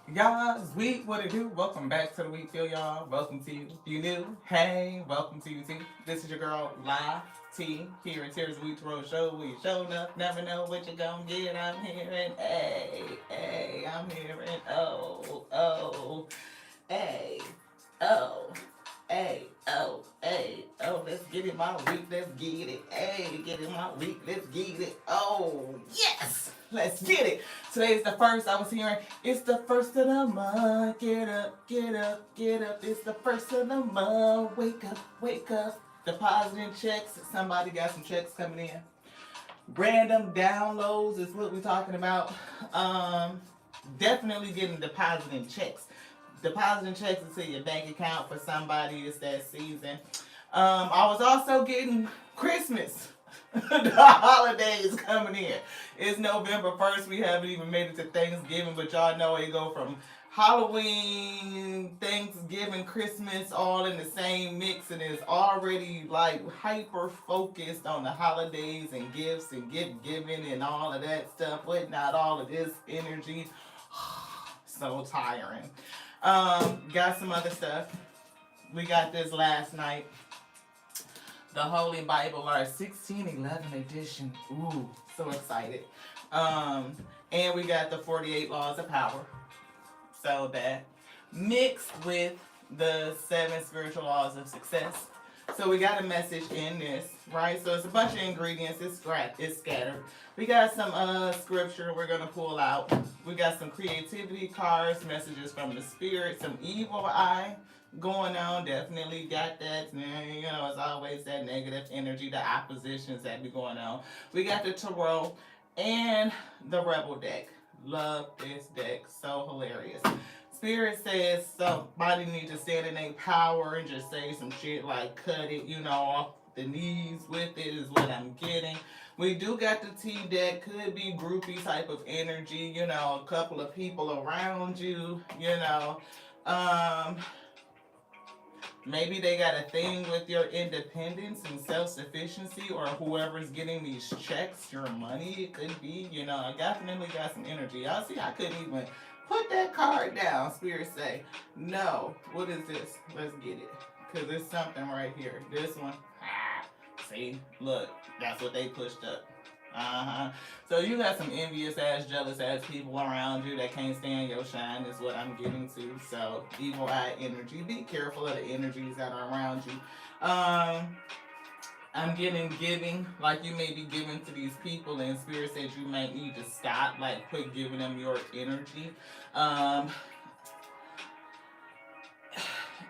Y'all, it's week. What it do? Welcome back to the week, feel y'all. Welcome to you. If you new, hey, welcome to you too. This is your girl, La T, here in Tears Week Road Show. We showing up, never know what you gonna get. I'm here and I'm here and hey, oh, let's get it my week, let's get it. Hey, get it my week, let's get it. Oh, yes, let's get it. Today's the first. I was hearing it's the first of the month. Get up, get up, get up. It's the first of the month. Wake up, wake up. Depositing checks. Somebody got some checks coming in. Random downloads is what we're talking about. Definitely getting depositing checks. Depositing checks into your bank account for somebody. It's that season. I was also getting Christmas. The holidays coming in. It's November 1st. We haven't even made it to Thanksgiving, but y'all know it go from Halloween, Thanksgiving, Christmas all in the same mix, and it's already like hyper focused on the holidays and gifts and gift giving and all of that stuff. Putting out all of this energy. So tiring. Got some other stuff. We got this last night. The Holy Bible, our 1611 edition. Ooh, so excited. And we got the 48 Laws of Power. So that mixed with the 7 spiritual laws of success. So we got a message in this, right? So it's a bunch of ingredients. It's scattered. We got some scripture we're gonna pull out. We got some creativity cards, messages from the spirit, some evil eye going on. Definitely got that. You know, it's always that negative energy, the oppositions that be going on. We got the tarot and the rebel deck. Love this deck. So hilarious. Spirit says somebody needs to stand in their power and just say some shit like cut it, you know, off the knees with it is what I'm getting. We do got the T deck, could be groupie type of energy, you know, a couple of people around you, you know. Maybe they got a thing with your independence and self-sufficiency, or whoever's getting these checks, your money, it could be, you know, I definitely got some energy. Y'all see, I couldn't even put that card down. Spirit say, no, what is this? Let's get it. Because there's something right here. This one, see, look, that's what they pushed up. So you got some envious ass, jealous ass people around you that can't stand your shine is what I'm getting to. So evil eye energy. Be careful of the energies that are around you. I'm getting giving, like you may be giving to these people, and spirit says you might need to stop, like quit giving them your energy.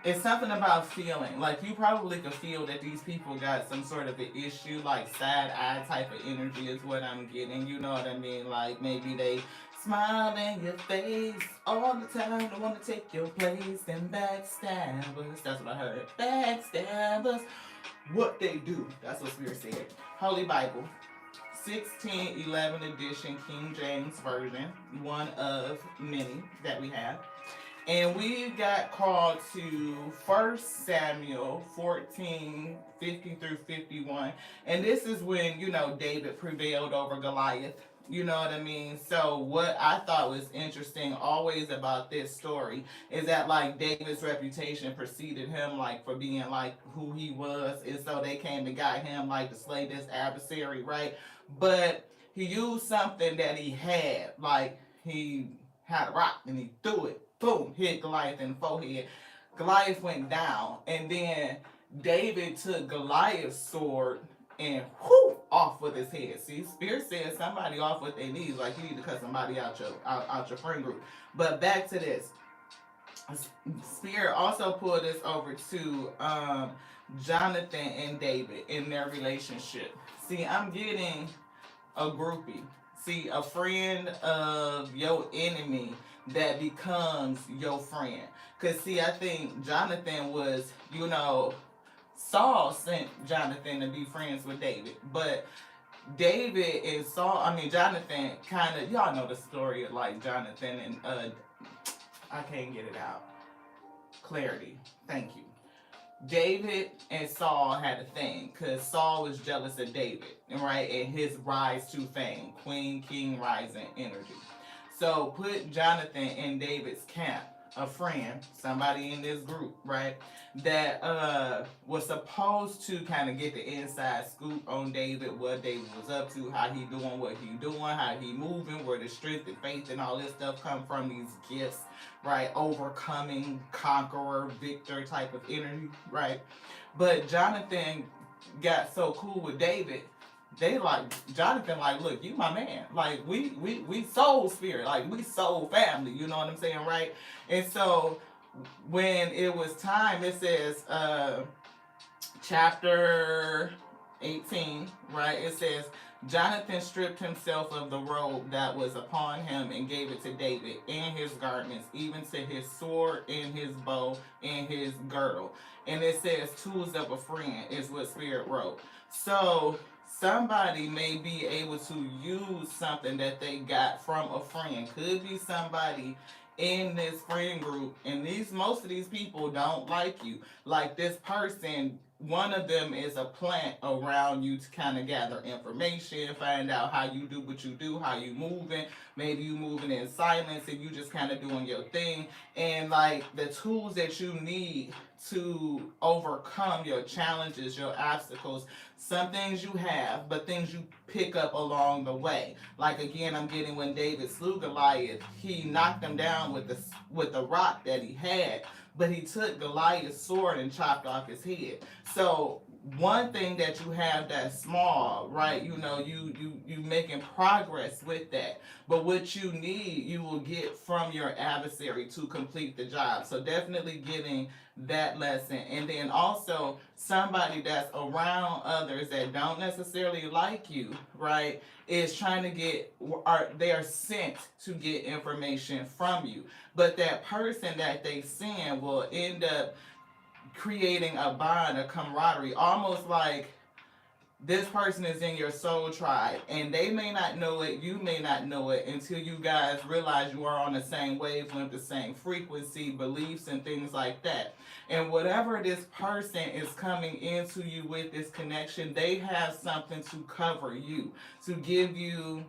It's something about feeling. Like you probably could feel that these people got some sort of an issue, like side eye type of energy is what I'm getting. You know what I mean? Like maybe they smile in your face all the time. They want to take your place. And backstabbers. That's what I heard. Backstabbers. What they do. That's what Spirit said. Holy Bible. 1611 edition, King James Version. One of many that we have. And we got called to 1 Samuel 14, 50 through 51. And this is when, you know, David prevailed over Goliath. You know what I mean? So what I thought was interesting always about this story is that like David's reputation preceded him like for being like who he was. And so they came and got him like to slay this adversary, right? But he used something that he had. Like he had a rock and he threw it. Boom, hit Goliath in the forehead. Goliath went down, and then David took Goliath's sword and whoo off with his head. See, Spirit says somebody off with their knees, like you need to cut somebody out your friend group. But back to this. Spirit also pulled this over to Jonathan and David in their relationship. See, I'm getting a groupie. See, a friend of your enemy that becomes your friend. Because, see, I think Jonathan was, you know, Saul sent Jonathan to be friends with David. But David and Jonathan kind of, y'all know the story of like Jonathan and, I can't get it out. Clarity. Thank you. David and Saul had a thing because Saul was jealous of David, right? And his rise to fame, Queen King rising energy. So put Jonathan in David's camp, a friend, somebody in this group, right? That was supposed to kind of get the inside scoop on David, what David was up to, how he doing, what he doing, how he moving, where the strength and faith and all this stuff come from, these gifts, right? Overcoming, conqueror, victor type of energy, right? But Jonathan got so cool with David, they like Jonathan, like, look, you my man. Like we soul spirit, like we soul family, you know what I'm saying, right? And so when it was time, it says chapter 18, right? It says Jonathan stripped himself of the robe that was upon him and gave it to David and his garments, even to his sword and his bow and his girdle. And it says tools of a friend is what Spirit wrote. So somebody may be able to use something that they got from a friend. Could be somebody in this friend group, and most of these people don't like you. Like this person, one of them is a plant around you to kind of gather information, find out how you do what you do, how you moving. Maybe you moving in silence and you just kind of doing your thing. And like the tools that you need to overcome your challenges, your obstacles, some things you have, but things you pick up along the way. Like again, I'm getting when David slew Goliath, he knocked him down with the rock that he had, but he took Goliath's sword and chopped off his head. So one thing that you have that's small, right? You know, you making progress with that. But what you need, you will get from your adversary to complete the job. So definitely getting that lesson. And then also somebody that's around others that don't necessarily like you, right, is trying to they are sent to get information from you. But that person that they send will end up creating a bond, a camaraderie, almost like this person is in your soul tribe, and they may not know it, you may not know it, until you guys realize you are on the same wavelength, the same frequency, beliefs, and things like that. And whatever this person is coming into you with, this connection, they have something to cover you, to give you,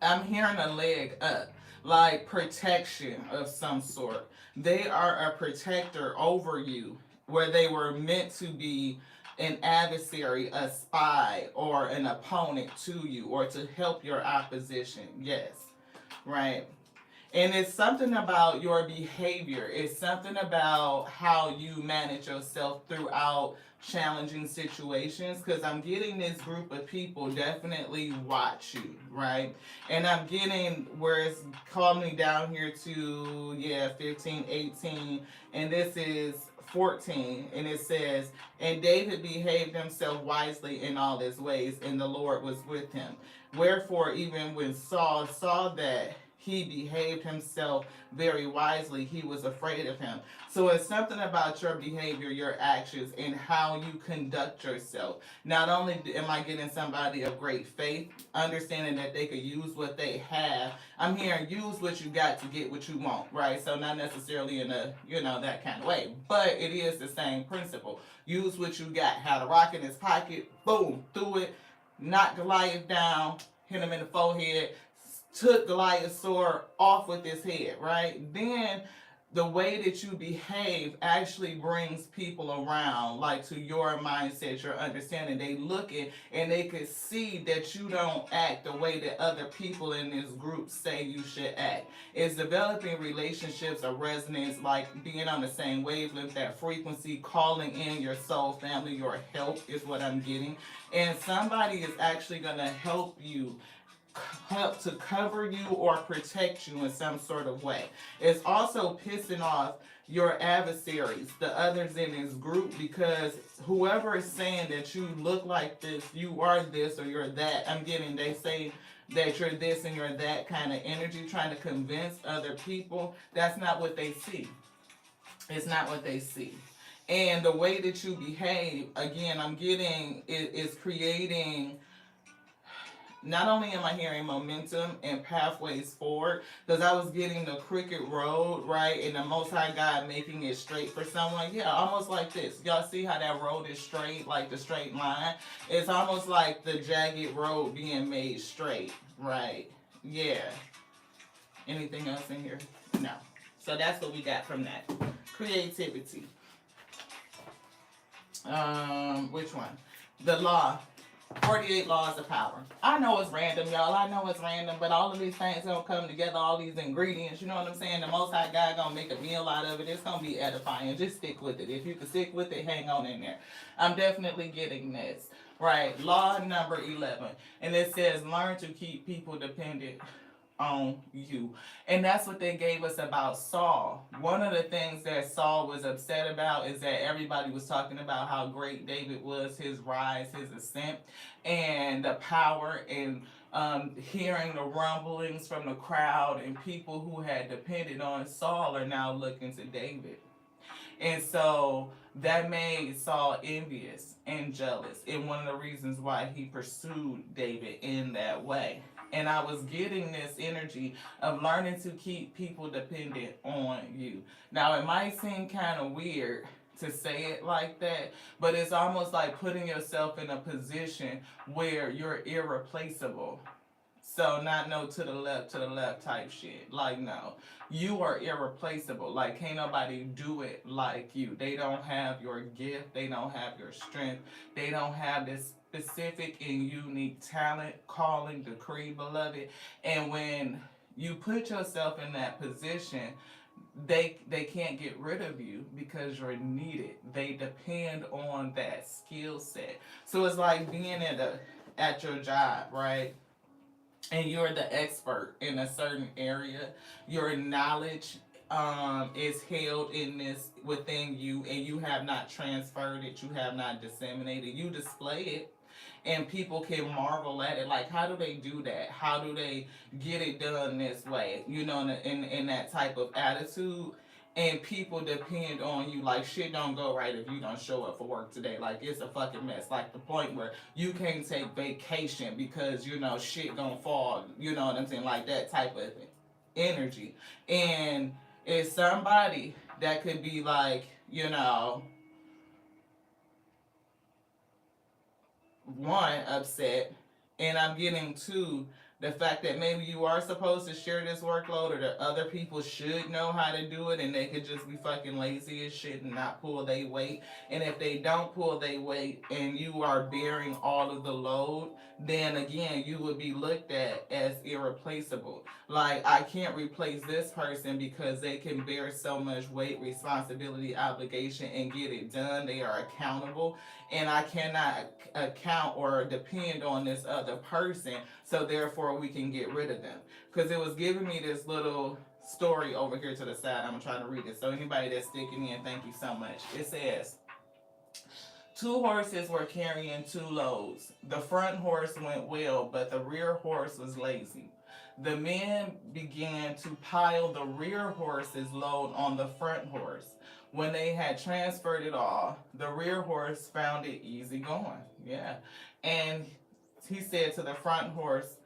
I'm hearing a leg up, like protection of some sort. They are a protector over you, where they were meant to be an adversary, a spy, or an opponent to you, or to help your opposition. Yes, right? And it's something about your behavior. It's something about how you manage yourself throughout challenging situations, because I'm getting this group of people definitely watch you, right? And I'm getting where it's calling me down here to 15, 18, and this is 14, and it says, and David behaved himself wisely in all his ways, and the Lord was with him. Wherefore even when Saul saw that he behaved himself very wisely, he was afraid of him. So it's something about your behavior, your actions, and how you conduct yourself. Not only am I getting somebody of great faith, understanding that they could use what they have, I'm hearing use what you got to get what you want, right? So not necessarily in a, that kind of way, but it is the same principle. Use what you got. Had a rock in his pocket, boom, threw it, knocked Goliath down, hit him in the forehead, took Goliath's sword off with his head, right? Then the way that you behave actually brings people around, like to your mindset, your understanding. They look at and they could see that you don't act the way that other people in this group say you should act. It's developing relationships, a resonance, like being on the same wavelength, that frequency, calling in your soul family, your help is what I'm getting. And somebody is actually going to help you, help to cover you or protect you in some sort of way. It's also pissing off your adversaries, the others in this group, because whoever is saying that you look like this, you are this, or you're that, I'm getting, they say that you're this and you're that kind of energy, trying to convince other people. That's not what they see. It's not what they see. And the way that you behave, again, I'm getting, is creating, not only am I hearing momentum and pathways forward, because I was getting the crooked road, right, and the Most High God making it straight for someone. Yeah, almost like this. Y'all see how that road is straight, like the straight line? It's almost like the jagged road being made straight, right? Yeah. Anything else in here? No. So that's what we got from that. Creativity. Which one? The law. 48 laws of power. I know it's random, y'all. I know it's random, but all of these things don't come together, all these ingredients, you know what I'm saying? The Most High God gonna make a meal out of it. It's gonna be edifying. Just stick with it. If you can stick with it, hang on in there. I'm definitely getting this. Right. Law number 11. And it says, learn to keep people dependent on you. And that's what they gave us about Saul. One of the things that Saul was upset about is that everybody was talking about how great David was, his rise, his ascent, and the power, and hearing the rumblings from the crowd, and people who had depended on Saul are now looking to David. And so that made Saul envious and jealous, and one of the reasons why he pursued David in that way. And I was getting this energy of learning to keep people dependent on you. Now, it might seem kind of weird to say it like that, but it's almost like putting yourself in a position where you're irreplaceable. So not no to the left type shit. Like, no, you are irreplaceable. Like, can't nobody do it like you. They don't have your gift. They don't have your strength. They don't have this specific and unique talent, calling, decree, beloved. And when you put yourself in that position, they can't get rid of you because you're needed. They depend on that skill set. So it's like being at your job, right? And you're the expert in a certain area. Your knowledge is held in this within you, and you have not transferred it. You have not disseminated. You display it, and people can marvel at it. Like, how do they do that? How do they get it done this way? You know, in that type of attitude. And people depend on you. Like, shit don't go right if you don't show up for work today. Like, it's a fucking mess. Like, the point where you can't take vacation because, you know, shit gonna fall. You know what I'm saying? Like, that type of energy. And it's somebody that could be like, you know, one, upset, and I'm getting two, the fact that maybe you are supposed to share this workload, or that other people should know how to do it, and they could just be fucking lazy as shit and not pull their weight. And if they don't pull their weight and you are bearing all of the load, then again you would be looked at as irreplaceable. Like, I can't replace this person because they can bear so much weight, responsibility, obligation, and get it done. They are accountable, and I cannot account or depend on this other person, so therefore we can get rid of them. Because it was giving me this little story over here to the side. I'm trying to read it. So anybody that's sticking in, thank you so much. It says, two horses were carrying two loads. The front horse went well, but the rear horse was lazy. The men began to pile the rear horse's load on the front horse. When they had transferred it all, the rear horse found it easy going. Yeah. And he said to the front horse,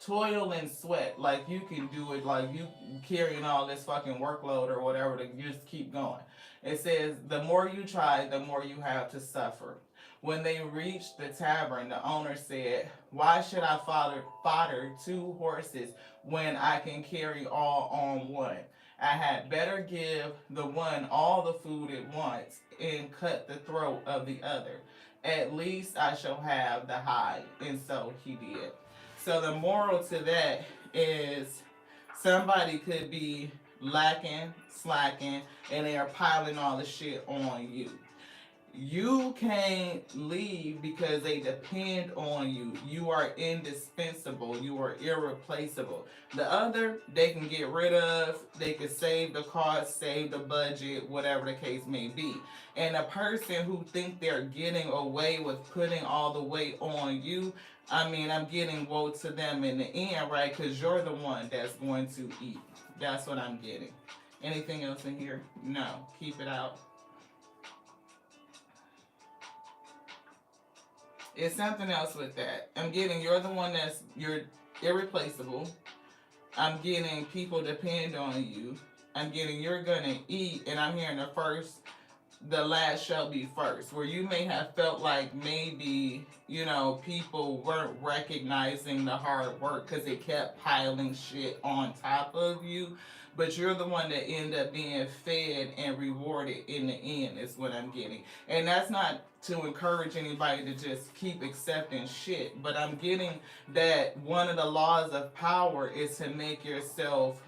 toil and sweat, like you can do it, like you carrying all this fucking workload or whatever, to just keep going. It says, the more you try, the more you have to suffer. When they reached the tavern, the owner said, why should I fodder two horses when I can carry all on one? I had better give the one all the food it wants and cut the throat of the other. At least I shall have the hide. And so he did. So the moral to that is, somebody could be lacking, slacking, and they are piling all the shit on you. You can't leave because they depend on you. You are indispensable. You are irreplaceable. The other, they can get rid of. They can save the cost, save the budget, whatever the case may be. And a person who think they're getting away with putting all the weight on you, I mean, I'm getting woe to them in the end, right? Because you're the one that's going to eat. That's what I'm getting. Anything else in here? No. Keep it out. It's something else with that. I'm getting you're the one you're irreplaceable. I'm getting people depend on you. I'm getting you're gonna eat, and I'm hearing the first the last shall be first, where you may have felt like maybe, people weren't recognizing the hard work because it kept piling shit on top of you. But you're the one that end up being fed and rewarded in the end, is what I'm getting. And that's not to encourage anybody to just keep accepting shit, but I'm getting that one of the laws of power is to make yourself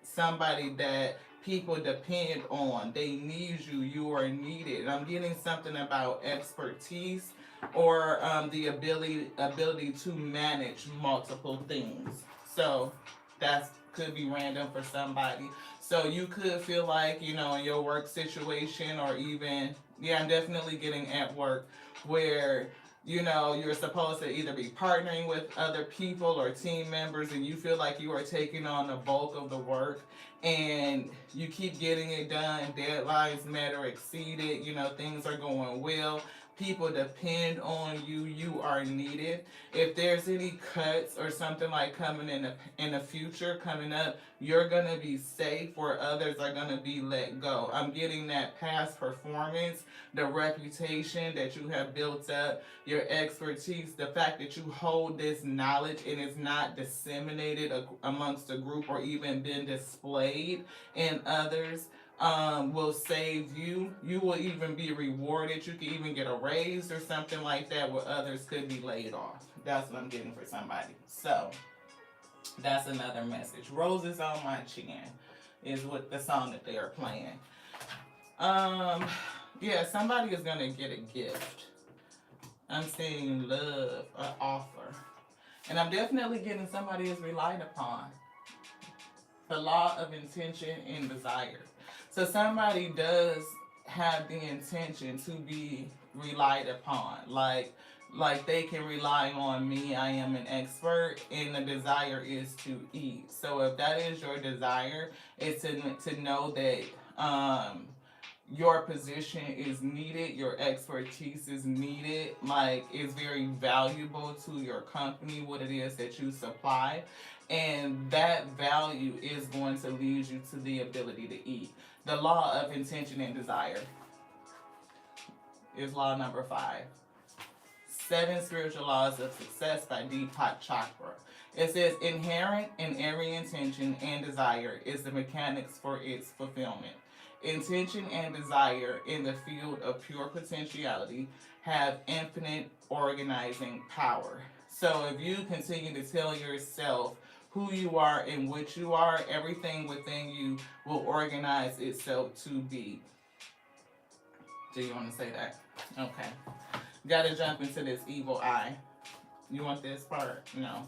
somebody that people depend on. They need you. You are needed. And I'm getting something about expertise or the ability to manage multiple things. So that's could be random for somebody. So you could feel like, in your work situation, or even, yeah, I'm definitely getting at work where, you're supposed to either be partnering with other people or team members, and you feel like you are taking on the bulk of the work, and you keep getting it done, deadlines met or exceeded, things are going well. People depend on you. You are needed. If there's any cuts or something like coming in the future coming up, you're gonna be safe where others are gonna be let go. I'm getting that past performance, the reputation that you have built up, your expertise, the fact that you hold this knowledge and it's not disseminated amongst a group or even been displayed in others, will save you. You will even be rewarded. You can even get a raise or something like that, where others could be laid off. That's what I'm getting for somebody. So that's another message. Roses on My Chin is what the song that they are playing. Yeah, somebody is gonna get a gift. I'm seeing love, an offer. And I'm definitely getting somebody is relied upon. The law of intention and desire. So somebody does have the intention to be relied upon. Like they can rely on me. I am an expert, and the desire is to eat. So if that is your desire, it's to know that your position is needed, your expertise is needed, like it's very valuable to your company, what it is that you supply. And that value is going to lead you to the ability to eat. The law of intention and desire is law number 5. 7 Spiritual Laws of Success by Deepak Chopra. It says, inherent in every intention and desire is the mechanics for its fulfillment. Intention and desire in the field of pure potentiality have infinite organizing power. So if you continue to tell yourself who you are and what you are, everything within you will organize itself to be. Do you want to say that? Okay. Gotta jump into this evil eye. You want this part? No.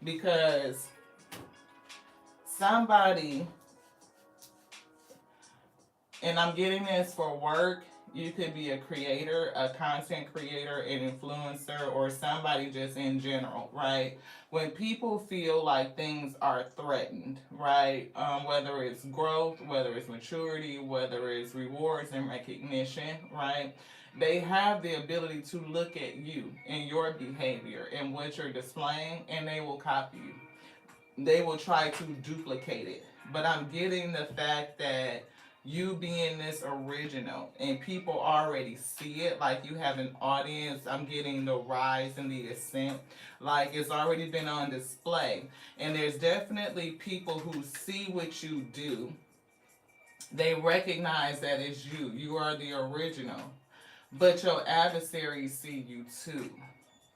Because somebody, and I'm getting this for work, you could be a creator, a content creator, an influencer, or somebody just in general, right? When people feel like things are threatened, right? Whether it's growth, whether it's maturity, whether it's rewards and recognition, right? They have the ability to look at you and your behavior and what you're displaying, and they will copy you. They will try to duplicate it. But I'm getting the fact that you being this original and people already see it, like you have an audience. I'm getting the rise and the ascent, like it's already been on display. And there's definitely people who see what you do. They recognize that it's you. You are the original. But your adversaries see you too.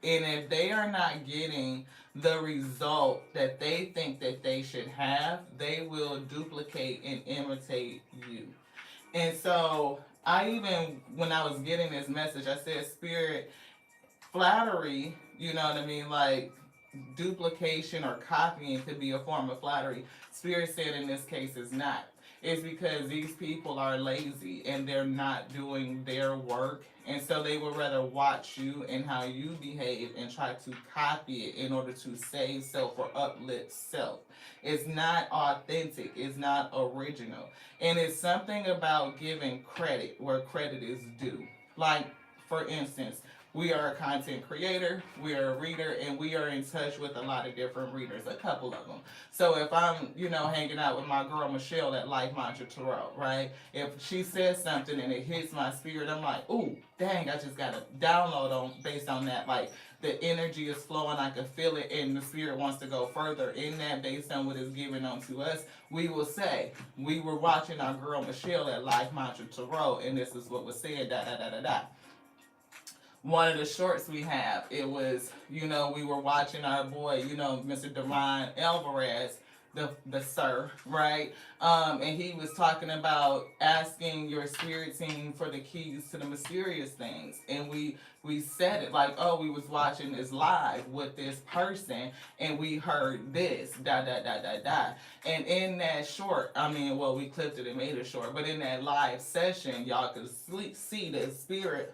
And if they are not getting the result that they think that they should have, they will duplicate and imitate you. And so when I was getting this message, I said, Spirit, flattery, you know what I mean? Like duplication or copying could be a form of flattery. Spirit said in this case is not. It's because these people are lazy and they're not doing their work. And so they would rather watch you and how you behave and try to copy it in order to save self or uplift self. It's not authentic. It's not original. And it's something about giving credit where credit is due. Like, for instance, We are a content creator, we are a reader, and we are in touch with a lot of different readers, a couple of them. So if I'm, hanging out with my girl Michelle at Life Mantra Tarot, right? If she says something and it hits my spirit, I'm like, ooh, dang, I just got to download on based on that. Like, the energy is flowing, I can feel it, and the spirit wants to go further in that based on what is given unto us. We will say, we were watching our girl Michelle at Life Mantra Tarot, and this is what was said, da da da da da. One of the shorts we have, it was, we were watching our boy, Mr. Divine Alvarez, the sir, right? And he was talking about asking your spirit team for the keys to the mysterious things. And we said it like, oh, we was watching this live with this person and we heard this, da da da da da. And in that short, we clipped it and made it short, but in that live session, y'all could see the spirit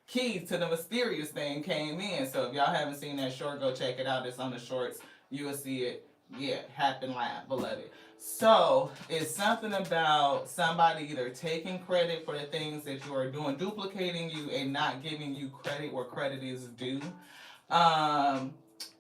keys to the mysterious thing came in. So if y'all haven't seen that short, go check it out. It's on the shorts. You will see it. Yeah, happen live, beloved. So it's something about somebody either taking credit for the things that you are doing, duplicating you, and not giving you credit where credit is due. Some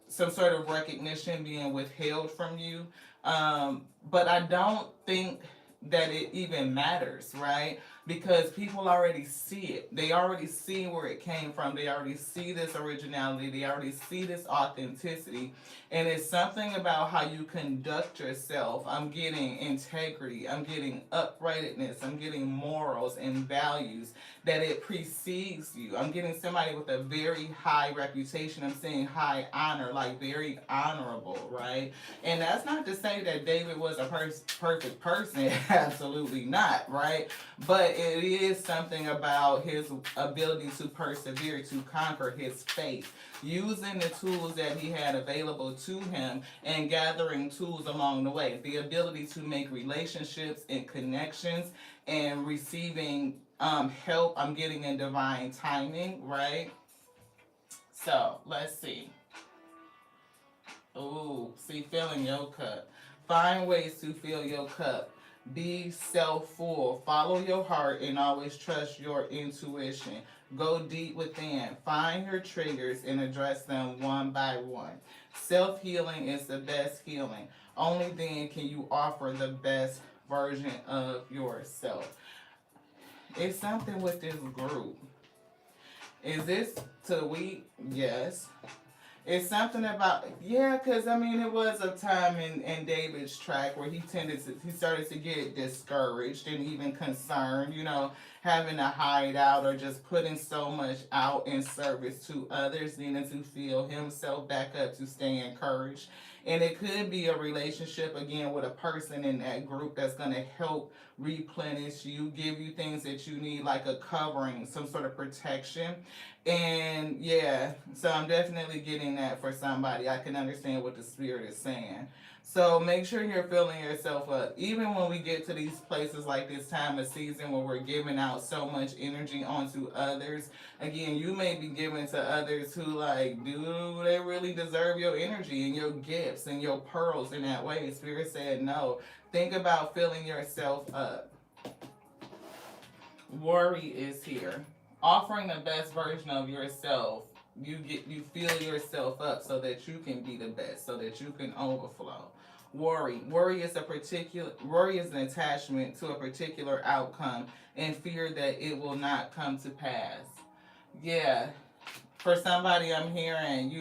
sort of recognition being withheld from you. But I don't think that it even matters, right? Because people already see it. They already see where it came from. They already see this originality. They already see this authenticity. And it's something about how you conduct yourself. I'm getting integrity. I'm getting uprightness. I'm getting morals and values that it precedes you. I'm getting somebody with a very high reputation. I'm saying high honor, like very honorable, right? And that's not to say that David was a perfect person. Absolutely not, right? But it is something about his ability to persevere, to conquer his faith, using the tools that he had available to him and gathering tools along the way. The ability to make relationships and connections and receiving help. I'm getting in divine timing, right? So let's see. Ooh, see, filling your cup. Find ways to fill your cup. Be self-full. Follow your heart and always trust your intuition. Go deep within. Find your triggers and address them one by one. Self-healing is the best healing. Only then can you offer the best version of yourself. It's something with this group. Is this to week? Yes. It's something about, yeah, because it was a time in David's track where he started to get discouraged and even concerned, having to hide out or just putting so much out in service to others, needing to feel himself back up to stay encouraged. And it could be a relationship, again, with a person in that group that's going to help replenish you, give you things that you need, like a covering, some sort of protection. And yeah, so I'm definitely getting that for somebody. I can understand what the spirit is saying. So make sure you're filling yourself up. Even when we get to these places like this time of season where we're giving out so much energy onto others, again, you may be giving to others who do they really deserve your energy and your gifts and your pearls in that way? Spirit said no. Think about filling yourself up. Worry is here. Offering the best version of yourself, you fill yourself up so that you can be the best, so that you can overflow. Worry is an attachment to a particular outcome and fear that it will not come to pass. Yeah, for somebody I'm hearing,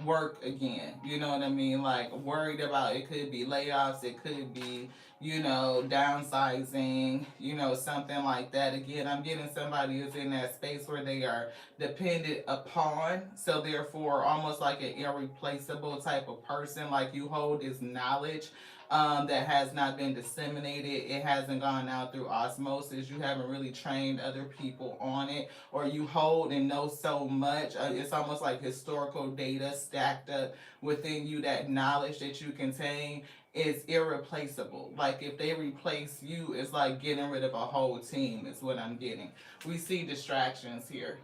work again. You know what I mean? Like worried about, it could be layoffs, it could be, downsizing, something like that. Again, I'm getting somebody who's in that space where they are dependent upon, so therefore almost like an irreplaceable type of person. Like you hold this knowledge that has not been disseminated. It hasn't gone out through osmosis. You haven't really trained other people on it, or you hold and know so much. It's almost like historical data stacked up within you. That knowledge that you contain is irreplaceable. Like if they replace you, it's like getting rid of a whole team is what I'm getting. We see distractions here.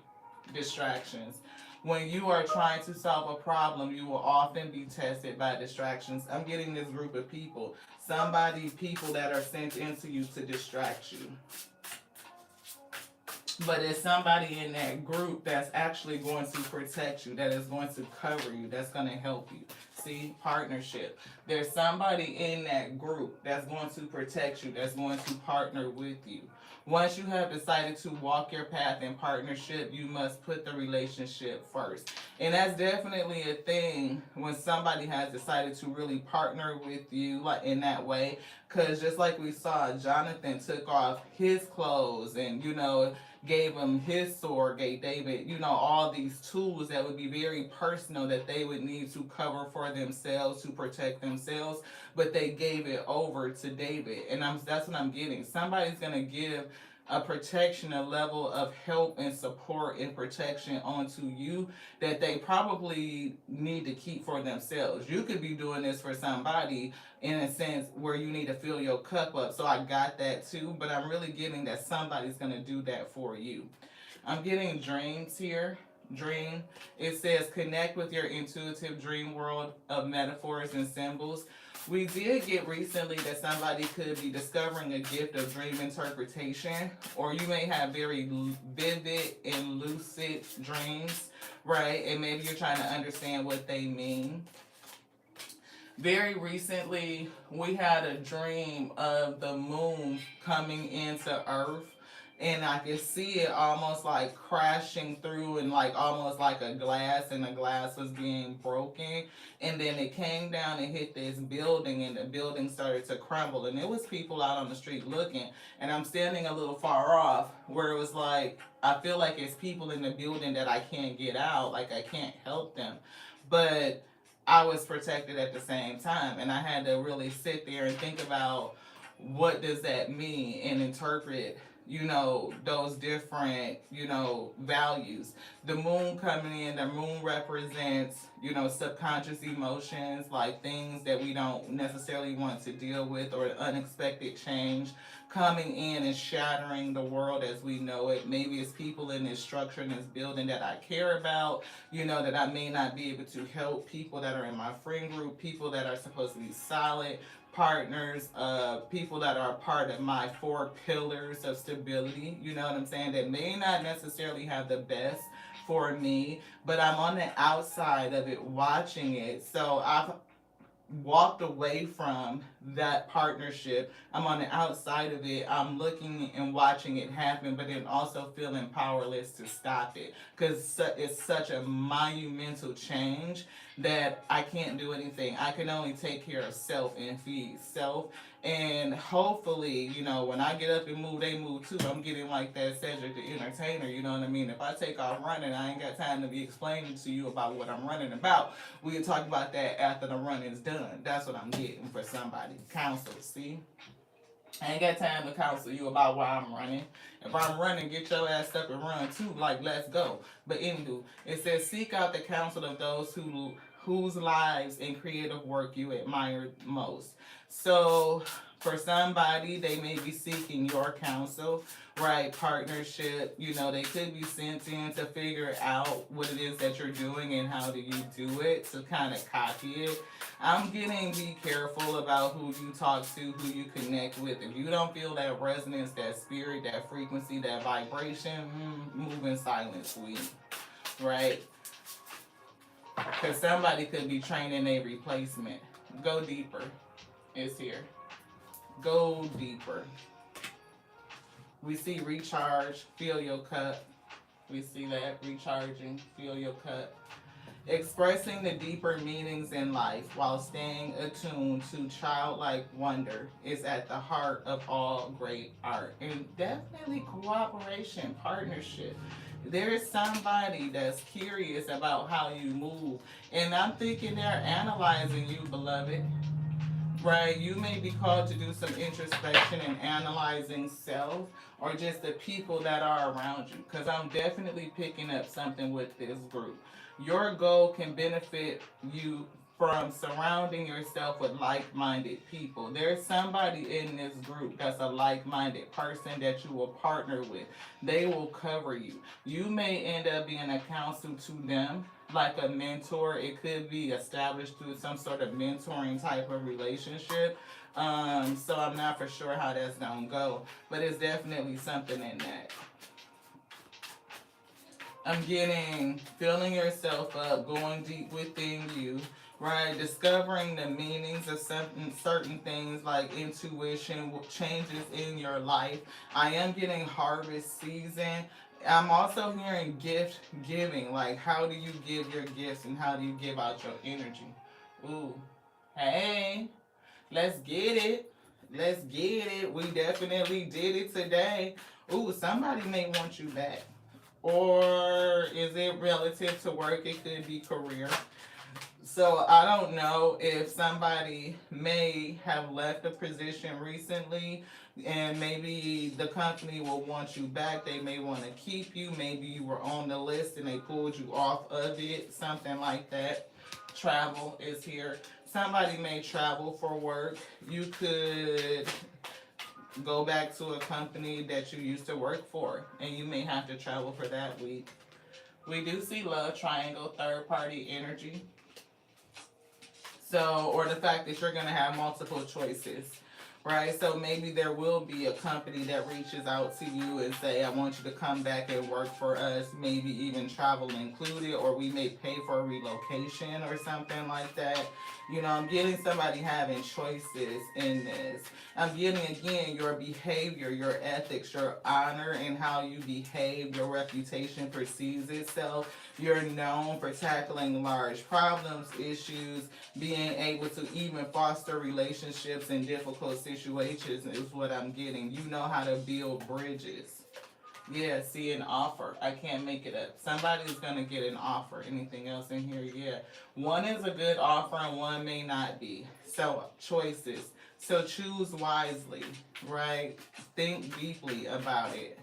Distractions. When you are trying to solve a problem, you will often be tested by distractions. I'm getting this group of people. People that are sent into you to distract you. But it's somebody in that group that's actually going to protect you, that is going to cover you, that's going to help you. See, partnership. There's somebody in that group that's going to protect you, that's going to partner with you. Once you have decided to walk your path in partnership, you must put the relationship first. And that's definitely a thing when somebody has decided to really partner with you like in that way. Because just like we saw, Jonathan took off his clothes and, gave him his sword, gave David, all these tools that would be very personal that they would need to cover for themselves, to protect themselves, but they gave it over to David. And that's what I'm getting. Somebody's going to give a protection, a level of help and support and protection onto you that they probably need to keep for themselves. You could be doing this for somebody in a sense where you need to fill your cup up. So I got that too, but I'm really getting that somebody's going to do that for you. I'm getting dreams here. Dream. It says connect with your intuitive dream world of metaphors and symbols. We did get recently that somebody could be discovering a gift of dream interpretation, or you may have very vivid and lucid dreams, right? And maybe you're trying to understand what they mean. Very recently, we had a dream of the moon coming into Earth, and I could see it almost like crashing through and like almost like a glass, and the glass was being broken, and then it came down and hit this building, and the building started to crumble, and it was people out on the street looking, and I'm standing a little far off where it was like I feel like it's people in the building that I can't get out, like I can't help them, but I was protected at the same time, and I had to really sit there and think about what does that mean and interpret those different, values. The moon coming in, the moon represents, subconscious emotions, like things that we don't necessarily want to deal with, or unexpected change coming in and shattering the world as we know it. Maybe it's people in this structure, in this building that I care about, that I may not be able to help, people that are in my friend group, people that are supposed to be solid partners, people that are part of my 4 pillars of stability, you know what I'm saying, that may not necessarily have the best for me, but I'm on the outside of it watching it. So I've walked away from that partnership. I'm on the outside of it. I'm looking and watching it happen, but then also feeling powerless to stop it, because it's such a monumental change that I can't do anything. I can only take care of self and feed self. And hopefully, when I get up and move, they move too. I'm getting like that Cedric the Entertainer, you know what I mean? If I take off running, I ain't got time to be explaining to you about what I'm running about. We can talk about that after the running's done. That's what I'm getting for somebody. Counsel, see? I ain't got time to counsel you about why I'm running. If I'm running, get your ass up and run too. Like, let's go. But anywho, it says seek out the counsel of those whose lives and creative work you admire most. So for somebody, they may be seeking your counsel, right? Partnership, they could be sent in to figure out what it is that you're doing and how do you do it, to kind of copy it. I'm getting be careful about who you talk to, who you connect with. If you don't feel that resonance, that spirit, that frequency, that vibration, move in silence, sweet, right? Because somebody could be training a replacement. Go deeper. It's here. Go deeper. We see recharge, fill your cup. We see that, recharging, fill your cup. Expressing the deeper meanings in life while staying attuned to childlike wonder is at the heart of all great art. And definitely cooperation, partnership. There is somebody that's curious about how you move. And I'm thinking they're analyzing you, beloved. Right? You may be called to do some introspection and analyzing self, or just the people that are around you. Because I'm definitely picking up something with this group. Your goal can benefit you from surrounding yourself with like-minded people. There's somebody in this group that's a like-minded person that you will partner with. They will cover you. You may end up being a counsel to them, like a mentor. It could be established through some sort of mentoring type of relationship. So I'm not for sure how that's gonna go, but it's definitely something in that. I'm getting filling yourself up, going deep within you, right? Discovering the meanings of certain things like intuition, changes in your life. I am getting harvest season. I'm also hearing gift giving, like how do you give your gifts and how do you give out your energy? Ooh, hey, let's get it. Let's get it. We definitely did it today. Ooh, somebody may want you back. Or is it relative to work? It could be career. So I don't know if somebody may have left a position recently and maybe the company will want you back. They may want to keep you. Maybe you were on the list and they pulled you off of it, something like that. Travel is here. Somebody may travel for work. You could go back to a company that you used to work for and you may have to travel for that week. We do see love triangle, third party energy. So, or the fact that you're going to have multiple choices, right? So maybe there will be a company that reaches out to you and say, I want you to come back and work for us, maybe even travel included, or we may pay for a relocation or something like that. You know, I'm getting somebody having choices in this. I'm getting, again, your behavior, your ethics, your honor, and how you behave, your reputation perceives itself. You're known for tackling large problems, issues, being able to even foster relationships in difficult situations is what I'm getting. You know how to build bridges. Yeah, see an offer. I can't make it up. Somebody's gonna get an offer. Anything else in here? Yeah. One is a good offer and one may not be. So choices. So choose wisely, right? Think deeply about it.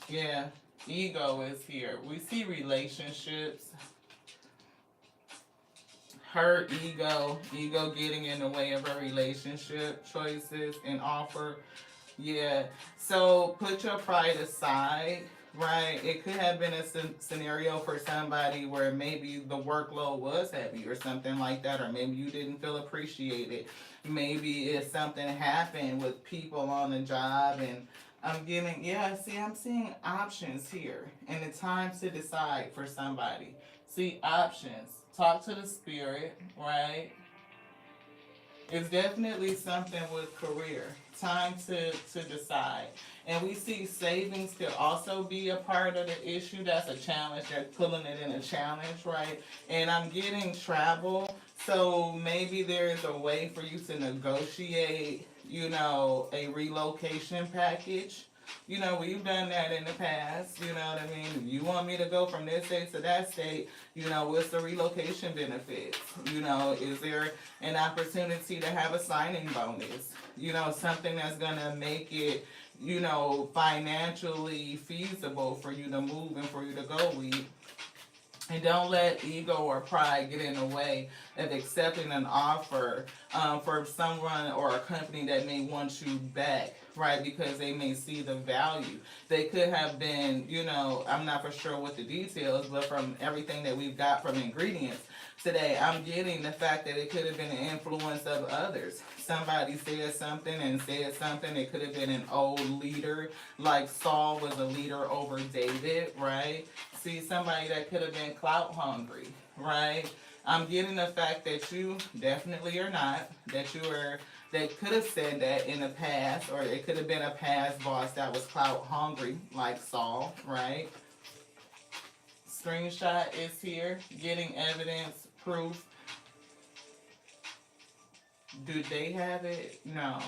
Yeah. Ego is here. We see relationships, her ego getting in the way of a relationship, choices and offer. Yeah. So put your pride aside, right? It could have been a scenario for somebody where maybe the workload was heavy or something like that, or maybe you didn't feel appreciated. Maybe if something happened with people on the job and I'm getting, yeah, see, I'm seeing options here, and it's time to decide for somebody. See, options. Talk to the spirit, right? It's definitely something with career. Time to decide. And we see savings could also be a part of the issue. That's a challenge. They're pulling it in a challenge, right? And I'm getting travel. So maybe there is a way for you to negotiate, a relocation package. We've done that in the past. You know what I mean? You want me to go from this state to that state, what's the relocation benefits? Is there an opportunity to have a signing bonus? Something that's going to make it, financially feasible for you to move and for you to go with. And don't let ego or pride get in the way of accepting an offer from someone or a company that may want you back, right? Because they may see the value. They could have been, I'm not for sure what the details, but from everything that we've got from ingredients today, I'm getting the fact that it could have been an influence of others. Somebody said something and said something. It could have been an old leader, like Saul was a leader over David, right? See, somebody that could have been clout hungry, right? I'm getting the fact that you definitely are not, that could have said that in the past, or it could have been a past boss that was clout hungry, like Saul, right? Screenshot is here, getting evidence, proof. Do they have it? No.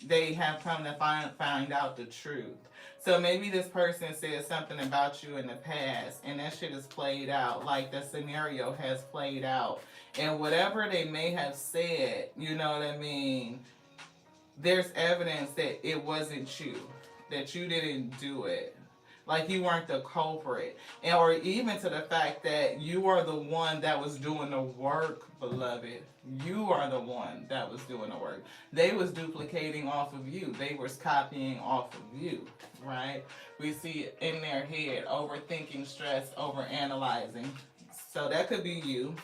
They have come to find out the truth. So maybe this person said something about you in the past and that shit is played out, like the scenario has played out. And whatever they may have said, you know what I mean, there's evidence that it wasn't you, that you didn't do it. Like you weren't the culprit. Or even to the fact that you are the one that was doing the work, beloved. You are the one that was doing the work. They was duplicating off of you. They was copying off of you, right? We see in their head, overthinking, stress, overanalyzing. So that could be you,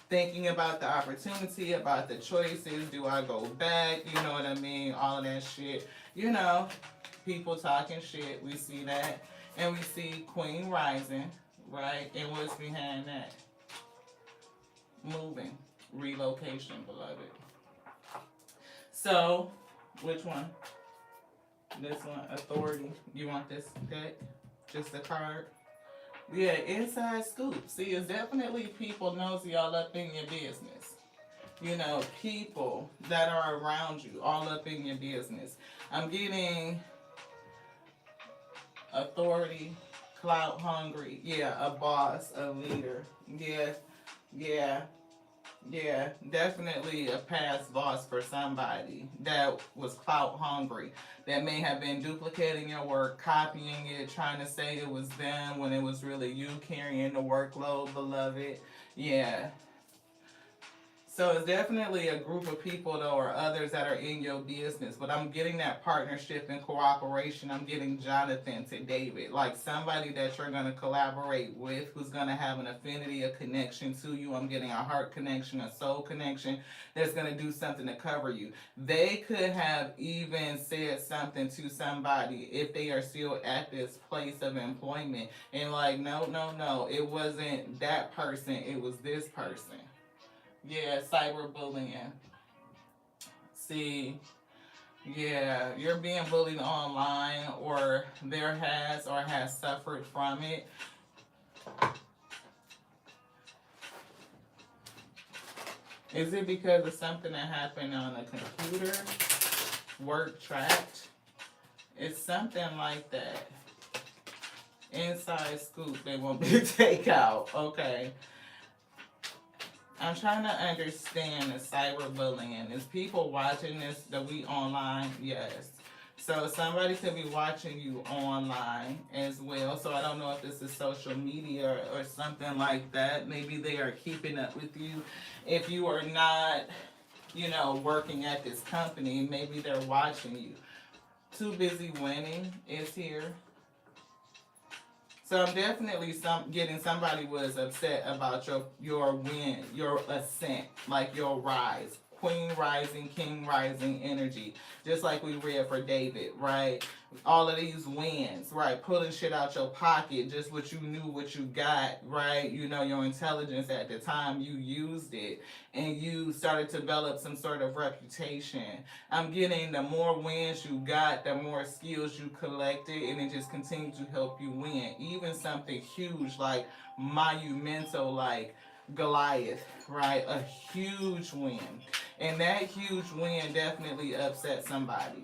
thinking about the opportunity, about the choices. Do I go back? You know what I mean? All of that shit. People talking shit. We see that. And we see Queen rising, right? And what's behind that? Moving, relocation, beloved. So, which one? This one, authority. You want this deck? Just a card? Yeah, inside scoop. See, it's definitely people nosy all up in your business. You know, people that are around you all up in your business. I'm getting authority, clout hungry. Yeah, a boss, a leader. Yeah, yeah. Yeah, definitely a past boss for somebody that was clout hungry, that may have been duplicating your work, copying it, trying to say it was them when it was really you carrying the workload, beloved. Yeah, so it's definitely a group of people though, or others that are in your business. But I'm getting that partnership and cooperation. I'm getting Jonathan to David, like somebody that you're gonna collaborate with, who's gonna have an affinity, a connection to you. I'm getting a heart connection, a soul connection. That's gonna do something to cover you. They could have even said something to somebody if they are still at this place of employment, and like, no, no, no, it wasn't that person. It was this person. Yeah, cyberbullying. See, yeah, you're being bullied online, or there has or has suffered from it. Is it because of something that happened on a computer? Work tracked? It's something like that. Inside scoop, they want me to take out. Okay. I'm trying to understand the cyberbullying. Is people watching this that we online? Yes. So somebody could be watching you online as well. So I don't know if this is social media or something like that. Maybe they are keeping up with you. If you are not, working at this company, maybe they're watching you. Too busy winning is here. So I'm definitely getting somebody was upset about your win, your ascent, like your rise. Queen rising, king rising energy. Just like we read for David, right? All of these wins, right? Pulling shit out your pocket, just what you knew, what you got, right? Your intelligence at the time you used it, and you started to develop some sort of reputation. I'm getting the more wins you got, the more skills you collected, and it just continues to help you win. Even something huge like monumental, like Goliath, right? A huge win. And that huge win definitely upset somebody.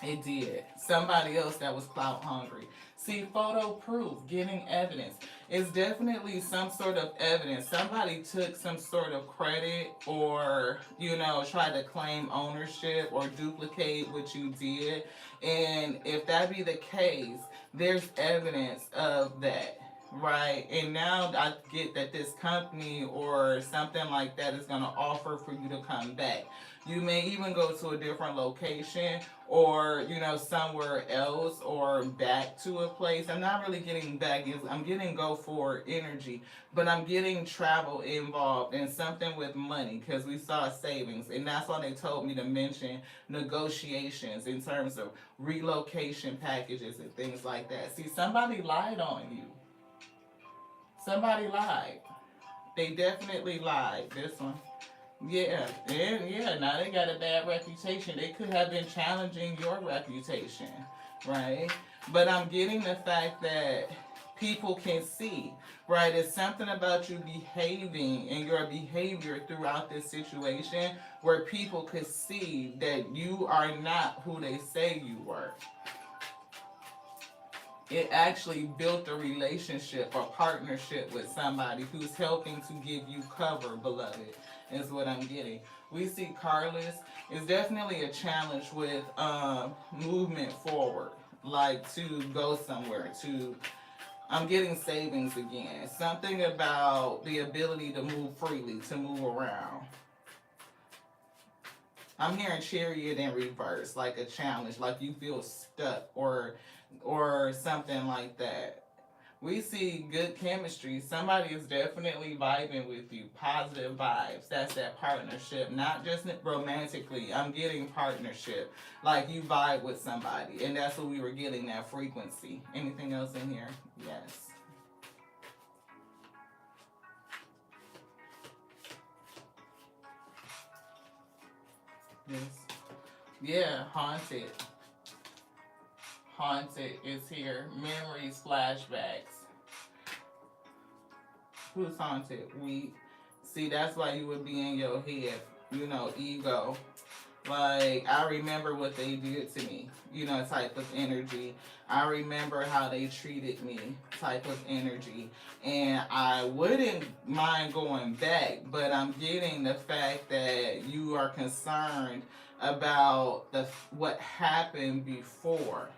It did. Somebody else that was clout hungry. See, photo proof, getting evidence. It's definitely some sort of evidence. Somebody took some sort of credit, or, tried to claim ownership or duplicate what you did. And if that be the case, there's evidence of that. Right. And now I get that this company or something like that is going to offer for you to come back. You may even go to a different location, or, somewhere else, or back to a place. I'm not really getting back. I'm getting go for energy, but I'm getting travel involved and something with money, because we saw savings. And that's why they told me to mention negotiations in terms of relocation packages and things like that. See, somebody lied on you. Somebody lied. They definitely lied. This one. Yeah, and yeah, now they got a bad reputation. They could have been challenging your reputation, right? But I'm getting the fact that people can see, right? It's something about you behaving and your behavior throughout this situation where people could see that you are not who they say you were. It actually built a relationship or partnership with somebody who's helping to give you cover, beloved, is what I'm getting. We see Carlos is definitely a challenge with movement forward, like to go somewhere, to I'm getting savings again. Something about the ability to move freely, to move around. I'm hearing chariot in reverse, like a challenge, like you feel stuck, or something like that. We see good chemistry. Somebody is definitely vibing with you. Positive vibes. That's that partnership. Not just romantically. I'm getting partnership. Like you vibe with somebody. And that's what we were getting, that frequency. Anything else in here? Yes. Yes. Yeah, haunted. Haunted is here. Memories, flashbacks. Who's haunted? We see that's why you would be in your head, ego. Like I remember what they did to me, type of energy. I remember how they treated me, type of energy. And I wouldn't mind going back, but I'm getting the fact that you are concerned about the what happened before,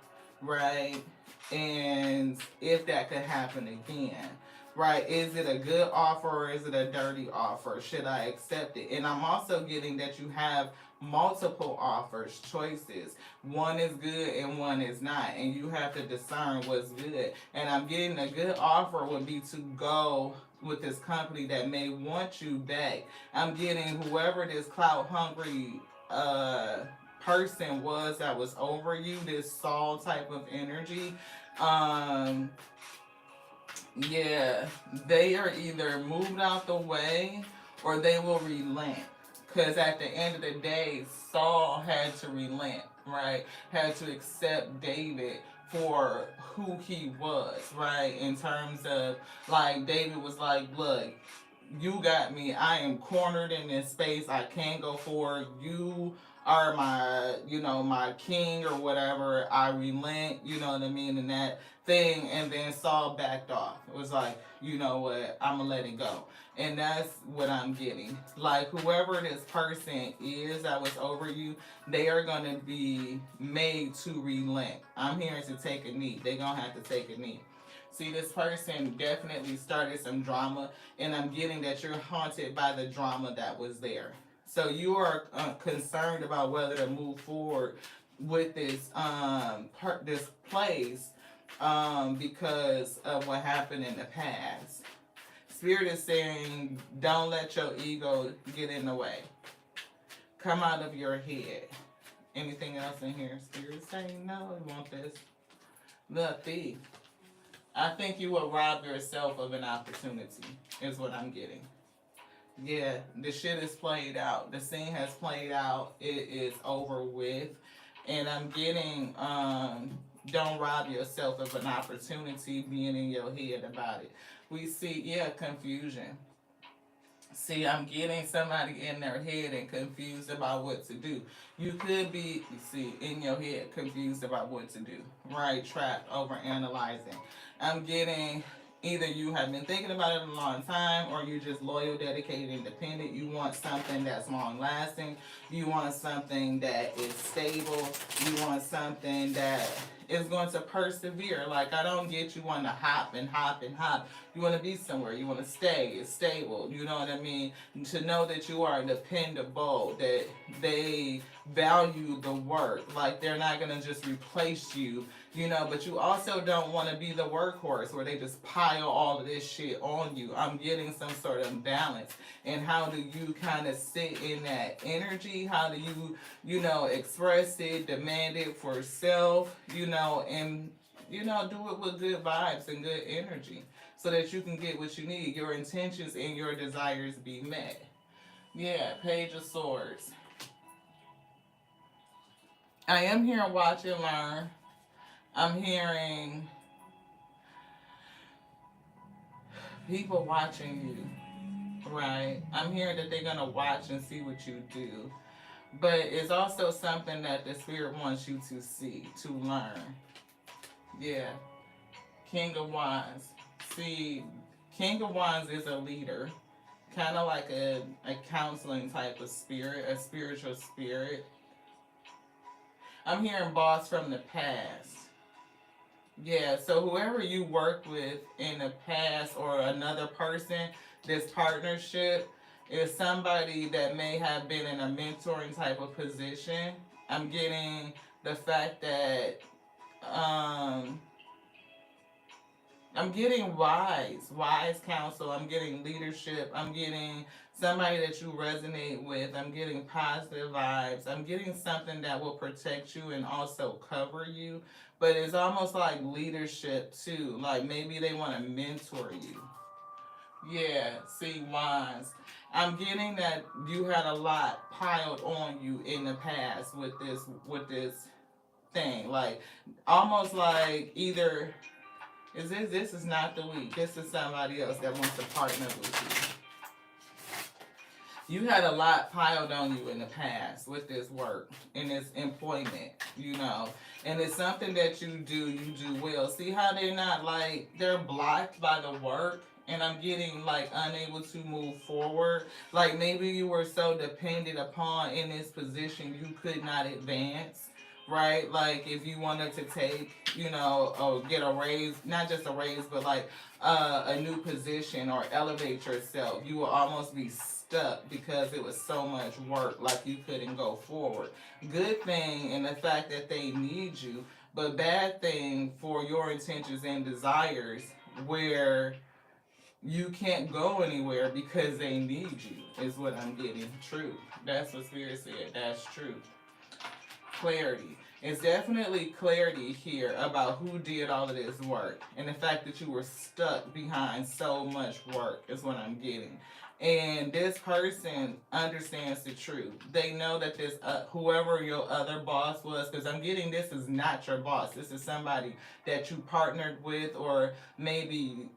right? And if that could happen again. Right, is it a good offer or is it a dirty offer? Should I accept it? And I'm also getting that you have multiple offers, choices. One is good and one is not, and you have to discern what's good. And I'm getting a good offer would be to go with this company that may want you back. I'm getting whoever this clout hungry person was that was over you, this Saul type of energy. Um yeah, they are either moved out the way or they will relent. Because at the end of the day, Saul had to relent, right? Had to accept David for who he was, right? In terms of, like, David was like, look, you got me. I am cornered in this space. I can't go forward. You are my, my king or whatever. I relent, you know what I mean, and that thing. And then Saul backed off. It was like, you know what, I'm gonna let it go. And that's what I'm getting. Like whoever this person is that was over you, they are gonna be made to relent. I'm hearing to take a knee. They're gonna have to take a knee. See, this person definitely started some drama, and I'm getting that you're haunted by the drama that was there. So you are concerned about whether to move forward with this this place because of what happened in the past. Spirit is saying, don't let your ego get in the way. Come out of your head. Anything else in here? Spirit is saying, no, you want this. The thief. I think you will rob yourself of an opportunity, is what I'm getting. Yeah, the shit is played out. The scene has played out. It is over with. And I'm getting, don't rob yourself of an opportunity being in your head about it. We see, confusion. See, I'm getting somebody in their head and confused about what to do. You could be, in your head, confused about what to do. Right? Trapped, over analyzing. I'm getting either you have been thinking about it a long time or you're just loyal, dedicated, independent. You want something that's long lasting. You want something that is stable. You want something that is going to persevere. Like, I don't get you want to hop and hop and hop. You want to be somewhere. You want to stay. It's stable. You know what I mean? To know that you are dependable, that they value the work. Like, they're not going to just replace you, but you also don't want to be the workhorse where they just pile all of this shit on you. I'm getting some sort of balance. And how do you kind of sit in that energy? How do you, express it, demand it for self, and, do it with good vibes and good energy so that you can get what you need. Your intentions and your desires be met. Yeah, Page of Swords. I am hearing watch and learn. I'm hearing people watching you, right? I'm hearing that they're going to watch and see what you do. But it's also something that the Spirit wants you to see, to learn. Yeah. King of Wands. See, King of Wands is a leader. Kind of like a counseling type of spirit, a spiritual spirit. I'm hearing boss from the past. Yeah, so whoever you worked with in the past or another person, this partnership is somebody that may have been in a mentoring type of position. I'm getting the fact that I'm getting wise counsel. I'm getting leadership. I'm getting somebody that you resonate with. I'm getting positive vibes. I'm getting something that will protect you and also cover you. But it's almost like leadership too. Like maybe they want to mentor you. Yeah, see, wise. I'm getting that you had a lot piled on you in the past with this thing. Like almost like either this is not the week. This is somebody else that wants to partner with you. You had a lot piled on you in the past with this work and this employment, and it's something that you do well. See how they're not like they're blocked by the work, and I'm getting like unable to move forward. Like maybe you were so dependent upon in this position you could not advance, right? Like if you wanted to take, get a raise, not just a raise, but like a new position or elevate yourself, you will almost be stuck because it was so much work, like you couldn't go forward. Good thing in the fact that they need you, but bad thing for your intentions and desires where you can't go anywhere because they need you, is what I'm getting. True. That's what Spirit said. That's true. Clarity. It's definitely clarity here about who did all of this work and the fact that you were stuck behind so much work is what I'm getting. And this person understands the truth. They know that this whoever your other boss was, because I'm getting this is not your boss. This is somebody that you partnered with, or maybe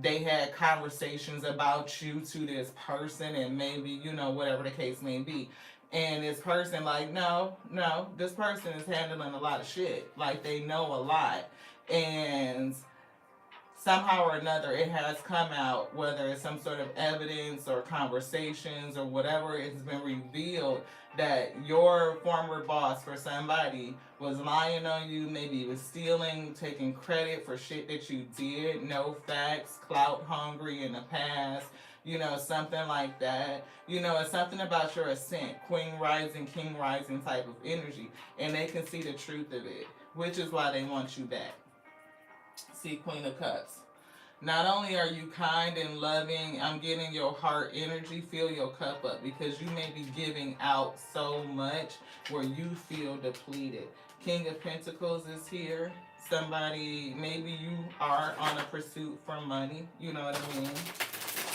they had conversations about you to this person, and maybe whatever the case may be, and this person like no, this person is handling a lot of shit, like they know a lot, and somehow or another it has come out, whether it's some sort of evidence or conversations or whatever, it's been revealed that your former boss for somebody was lying on you, maybe was stealing, taking credit for shit that you did, no facts, clout hungry in the past, something like that. It's something about your ascent, queen rising, king rising type of energy, and they can see the truth of it, which is why they want you back. See, Queen of Cups. Not only are you kind and loving, I'm getting your heart energy, fill your cup up, because you may be giving out so much where you feel depleted. King of Pentacles is here. Somebody, maybe you are on a pursuit for money, you know what I mean?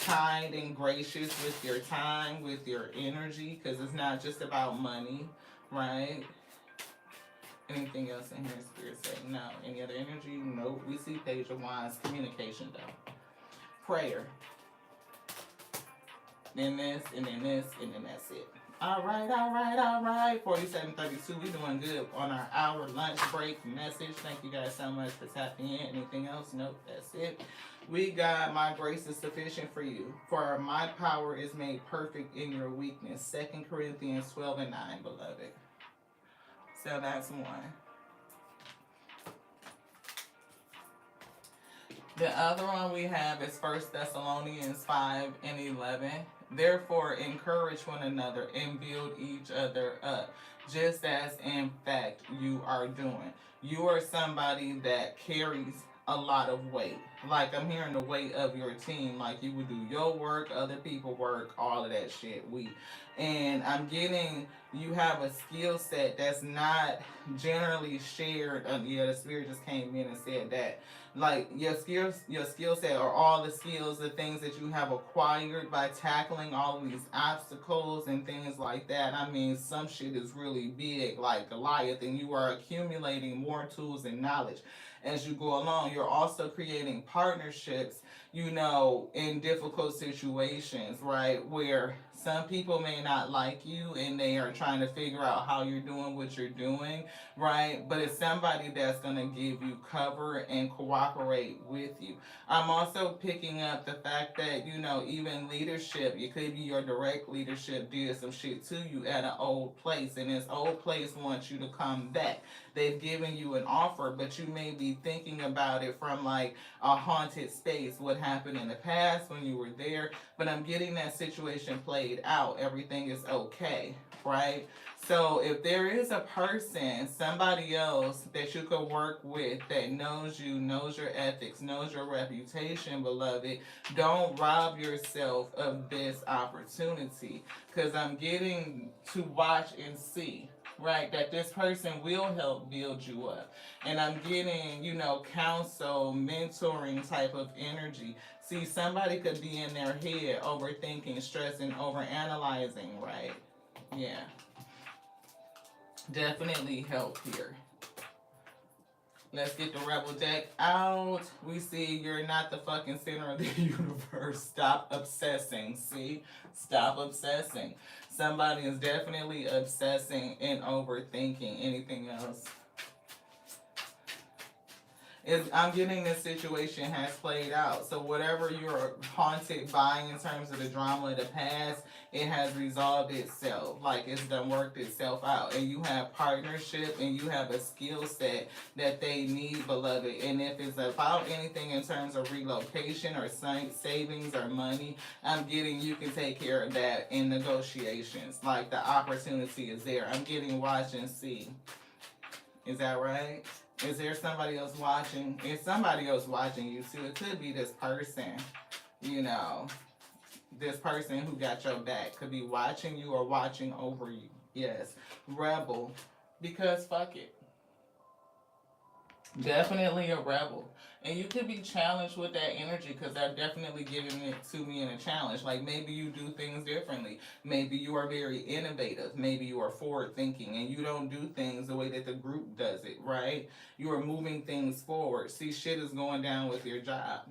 Kind and gracious with your time, with your energy, because it's not just about money, right? Anything else in here, Spirit saying no. Any other energy? Nope. We see Page of Wands. Communication, though. Prayer. Then this, and then this, and then that's it. All right. 47:32. We doing good on our hour lunch break message. Thank you guys so much for tapping in. Anything else? Nope. That's it. We got my grace is sufficient for you. For my power is made perfect in your weakness. 2 Corinthians 12:9, beloved. So that's one. The other one we have is 1 Thessalonians 5:11. Therefore, encourage one another and build each other up, just as in fact you are doing. You are somebody that carries a lot of weight. Like I'm hearing the weight of your team. Like you would do your work, other people work, all of that shit. And I'm getting you have a skill set that's not generally shared. Yeah, the Spirit just came in and said that. Like your skill set, or all the skills, the things that you have acquired by tackling all of these obstacles and things like that. I mean, some shit is really big, like Goliath, and you are accumulating more tools and knowledge as you go along. You're also creating partnerships, in difficult situations, right? Where some people may not like you and they are trying to figure out how you're doing what you're doing, right? But it's somebody that's going to give you cover and cooperate with you. I'm also picking up the fact that, even leadership, it could be your direct leadership did some shit to you at an old place, and this old place wants you to come back. They've given you an offer, but you may be thinking about it from like a haunted space, what happened in the past when you were there. but I'm getting that situation played out. Everything is okay, right? So if there is a person, somebody else that you could work with that knows you, knows your ethics, knows your reputation, beloved, don't rob yourself of this opportunity. Because I'm getting to watch and see, right, that this person will help build you up. And I'm getting, counsel, mentoring type of energy. See, somebody could be in their head overthinking, stressing, overanalyzing, right? Yeah. Definitely help here. Let's get the Rebel deck out. We see you're not the fucking center of the universe. Stop obsessing. See? Stop obsessing. Somebody is definitely obsessing and overthinking. Anything else? I'm getting this situation has played out. So whatever you're haunted by in terms of the drama of the past, it has resolved itself. Like it's done worked itself out. And you have partnership and you have a skill set that they need, beloved. And if it's about anything in terms of relocation or savings or money, I'm getting you can take care of that in negotiations. Like the opportunity is there. I'm getting watch and see. Is that right? Is there somebody else watching? Is somebody else watching you too? It could be this person, this person who got your back. Could be watching you or watching over you. Yes. Rebel. Because fuck it. Definitely a rebel. And you could be challenged with that energy because they're definitely giving it to me in a challenge. Like maybe you do things differently. Maybe you are very innovative. Maybe you are forward thinking and you don't do things the way that the group does it, right? You are moving things forward. See, shit is going down with your job.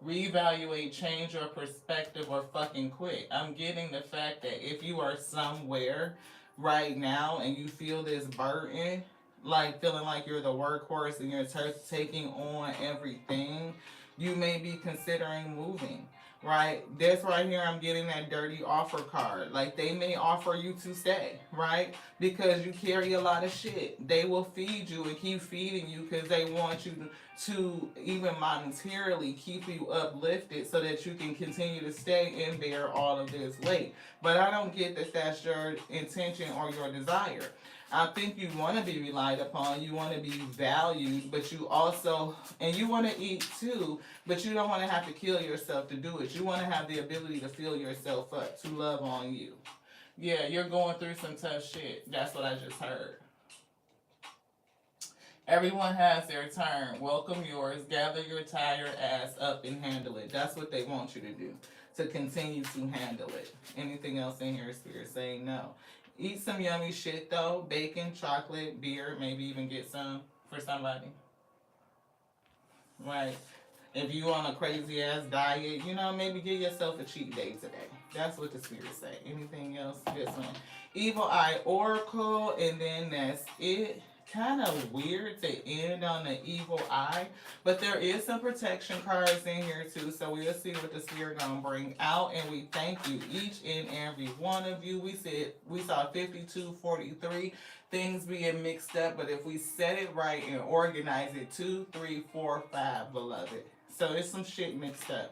Reevaluate, change your perspective, or fucking quit. I'm getting the fact that if you are somewhere right now and you feel this burden, like feeling like you're the workhorse and you're taking on everything, you may be considering moving, right? This right here, I'm getting that dirty offer card. Like they may offer you to stay, right? Because you carry a lot of shit. They will feed you and keep feeding you because they want you to even monetarily keep you uplifted so that you can continue to stay and bear all of this weight. But I don't get that that's your intention or your desire. I think you want to be relied upon, you want to be valued, but you also, and you want to eat too, but you don't want to have to kill yourself to do it. You want to have the ability to fill yourself up, to love on you. Yeah, you're going through some tough shit. That's what I just heard. Everyone has their turn. Welcome yours. Gather your tired ass up and handle it. That's what they want you to do, to continue to handle it. Anything else in here, Spirit saying no. Eat some yummy shit though. Bacon, chocolate, beer, maybe even get some for somebody. Right. If you on a crazy ass diet, maybe give yourself a cheat day today. That's what the spirits say. Anything else? This one. Evil Eye Oracle, and then that's it. Kind of weird to end on the Evil Eye, but there is some protection cards in here too, so we'll see what the spirit gonna bring out. And we thank you, each and every one of you. We saw 5243 things being mixed up, but if we set it right and organize it, 2, 3, 4, 5, beloved. So there's some shit mixed up.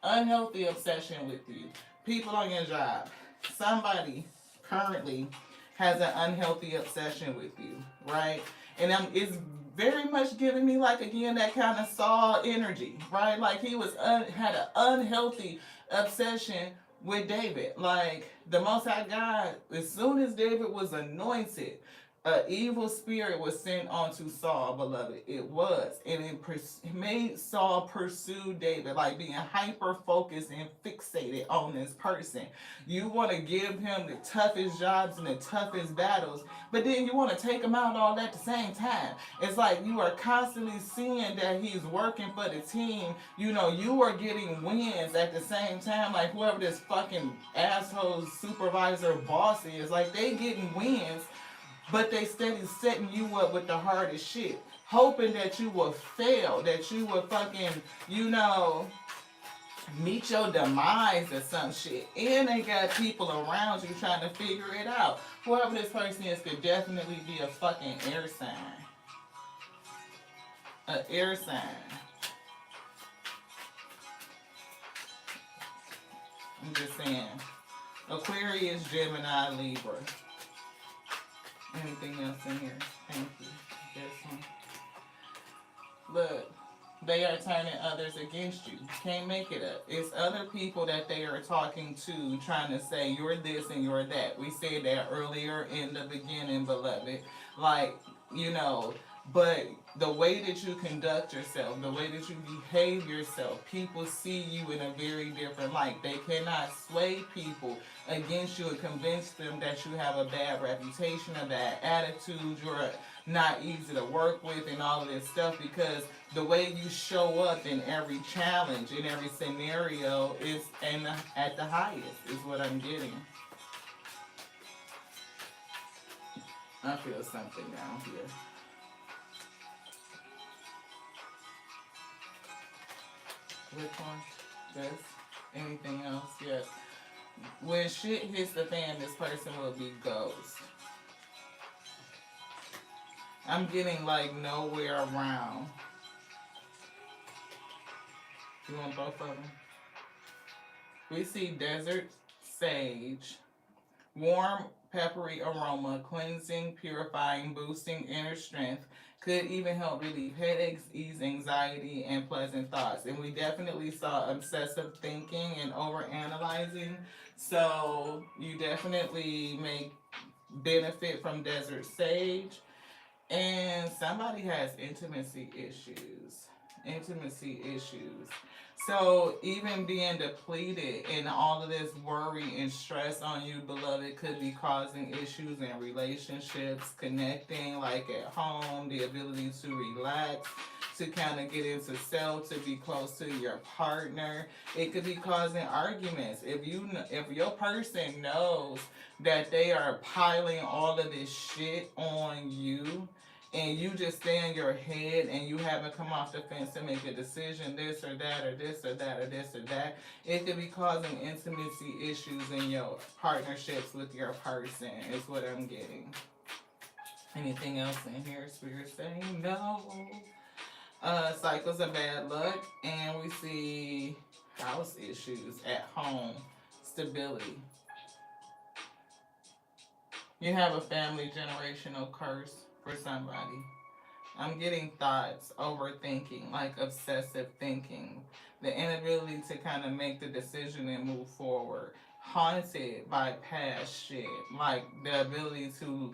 Unhealthy obsession with you. People on your job. Somebody currently has an unhealthy obsession with you, right? And it's very much giving me, like, again, that kind of Saul energy, right? Like he was had an unhealthy obsession with David. Like the Most High God, as soon as David was anointed, an evil spirit was sent onto Saul, beloved. It was. And it made Saul pursue David, like being hyper focused and fixated on this person. You want to give him the toughest jobs and the toughest battles, but then you want to take him out all at the same time. It's like you are constantly seeing that he's working for the team. You are getting wins at the same time. Like whoever this fucking asshole supervisor boss is, like they getting wins, but they steady setting you up with the hardest shit, hoping that you will fail, that you will fucking, meet your demise or some shit. And they got people around you trying to figure it out. Whoever this person is could definitely be a fucking air sign. An air sign. I'm just saying. Aquarius, Gemini, Libra. Anything else in here? Thank you. This one. Look, they are turning others against you. Can't make it up. It's other people that they are talking to, trying to say you're this and you're that. We said that earlier in the beginning, beloved. Like, you know, but the way that you conduct yourself, the way that you behave yourself, people see you in a very different light. They cannot sway people against you and convince them that you have a bad reputation, a bad attitude, you're not easy to work with, and all of this stuff, because the way you show up in every challenge, in every scenario, is and at the highest, is what I'm getting. I feel something down here. Which one? This? Anything else? Yes. When shit hits the fan, this person will be ghost. I'm getting like nowhere around. You want both of them? We see desert sage, warm, peppery aroma, cleansing, purifying, boosting inner strength. Could even help relieve headaches, ease anxiety, and pleasant thoughts. And we definitely saw obsessive thinking and overanalyzing. So you definitely may benefit from desert sage. And somebody has intimacy issues. Intimacy issues. So even being depleted and all of this worry and stress on you, beloved, could be causing issues in relationships, connecting like at home, the ability to relax, to kind of get into self, to be close to your partner. It could be causing arguments. If your person knows that they are piling all of this shit on you, and you just stay in your head and you haven't come off the fence to make a decision, this or that or this or that or this or that, it could be causing intimacy issues in your partnerships with your person, is what I'm getting. Anything else in here? Spirit saying no. Cycles of bad luck, and we see house issues at home, stability. You have a family generational curse for somebody. I'm getting thoughts, overthinking, like obsessive thinking, the inability to kind of make the decision and move forward, haunted by past shit, like the ability to,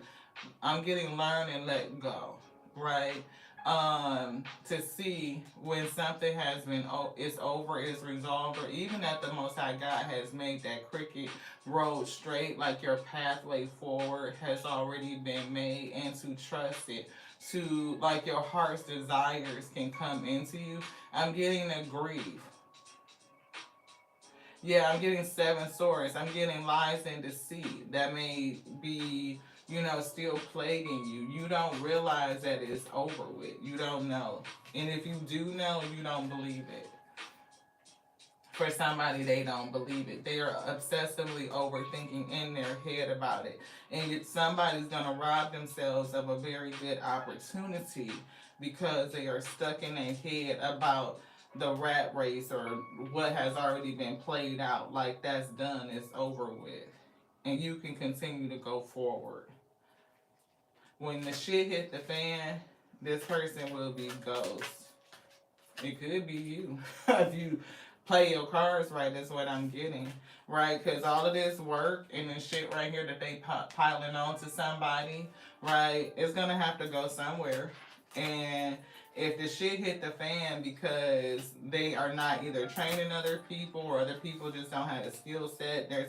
I'm getting learn and let go, right? To see when something has been, it's over, it's resolved, or even that the Most High God has made that cricket road straight, like your pathway forward has already been made, and to trust it, to like your heart's desires can come into you. I'm getting the grief. Yeah, I'm getting 7 swords. I'm getting lies and deceit that may be, still plaguing you. You don't realize that it's over with. You don't know. And if you do know, you don't believe it. For somebody, they don't believe it. They are obsessively overthinking in their head about it. And somebody's going to rob themselves of a very good opportunity because they are stuck in their head about the rat race or what has already been played out. Like, that's done. It's over with. And you can continue to go forward. When the shit hit the fan, this person will be ghost. It could be you. If you play your cards right, that's what I'm getting. Right? Because all of this work and this shit right here that they piling on to somebody, right, it's going to have to go somewhere. And if the shit hit the fan because they are not either training other people or other people just don't have a skill set, they're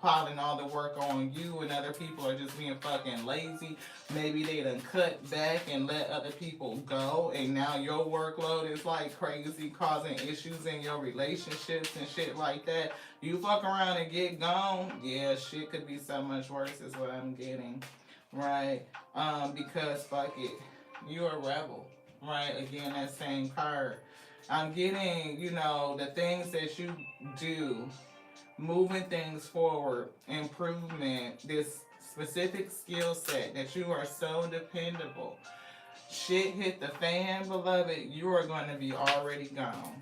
piling all the work on you, and other people are just being fucking lazy. Maybe they done cut back and let other people go, and now your workload is like crazy, causing issues in your relationships and shit like that. You fuck around and get gone, yeah, shit could be so much worse is what I'm getting, right? Because fuck it, you're a rebel. Right, again, that same card. I'm getting, the things that you do, moving things forward, improvement, this specific skill set that you are so dependable. Shit hit the fan, beloved, you are going to be already gone.